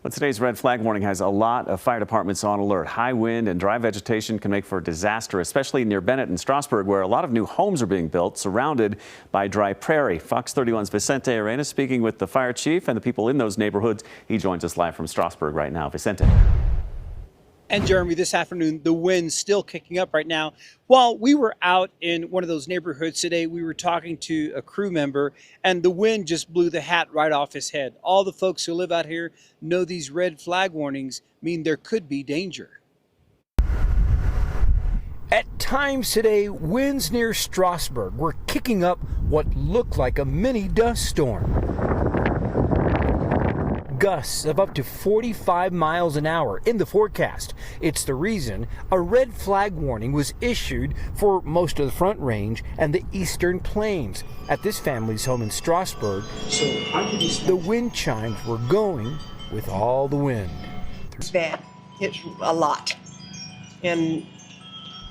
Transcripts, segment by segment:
Well, today's red flag warning has a lot of fire departments on alert. High wind and dry vegetation can make for disaster, especially near Bennett and Strasburg, where a lot of new homes are being built, surrounded by dry prairie. Fox 31's Vicente Arena speaking with the fire chief and the people in those neighborhoods. He joins us live from Strasburg right now. Vicente. And Jeremy, this afternoon, the wind's still kicking up right now. While we were out in one of those neighborhoods today, we were talking to a crew member, and the wind just blew the hat right off his head. All the folks who live out here know these red flag warnings mean there could be danger. At times today, winds near Strasburg were kicking up what looked like a mini dust storm. Gusts of up to 45 miles an hour in the forecast. It's the reason a red flag warning was issued for most of the Front Range and the Eastern Plains. At this family's home in Strasburg, the wind chimes were going with all the wind. It's bad. It's a lot. And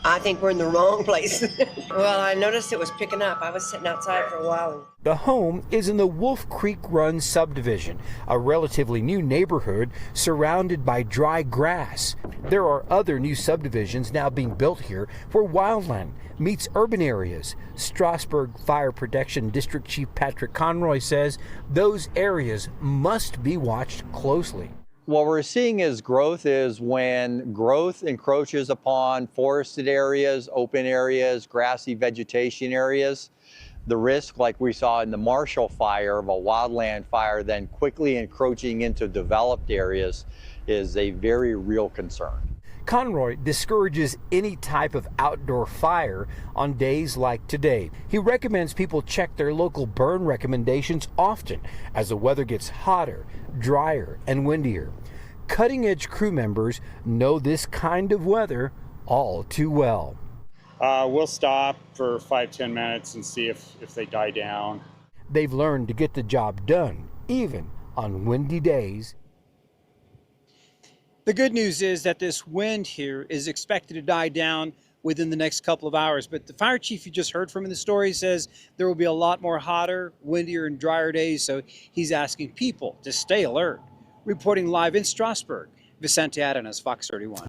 I think we're in the wrong place. Well, I noticed it was picking up. I was sitting outside for a while. The home is in the Wolf Creek Run subdivision, a relatively new neighborhood surrounded by dry grass. There are other new subdivisions now being built here where wildland meets urban areas. Strasburg Fire Protection District Chief Patrick Conroy says those areas must be watched closely. What we're seeing is when growth encroaches upon forested areas, open areas, grassy vegetation areas. The risk, like we saw in the Marshall Fire, of a wildland fire then quickly encroaching into developed areas, is a very real concern. Conroy discourages any type of outdoor fire on days like today. He recommends people check their local burn recommendations often as the weather gets hotter, drier, and windier. Cutting-edge crew members know this kind of weather all too well. We'll stop for 5-10 minutes and see if they die down. They've learned to get the job done, even on windy days. The good news is that this wind here is expected to die down within the next couple of hours. But the fire chief you just heard from in the story says there will be a lot more hotter, windier, and drier days. So he's asking people to stay alert. Reporting live in Strasburg, Vicente Arenas, Fox 31.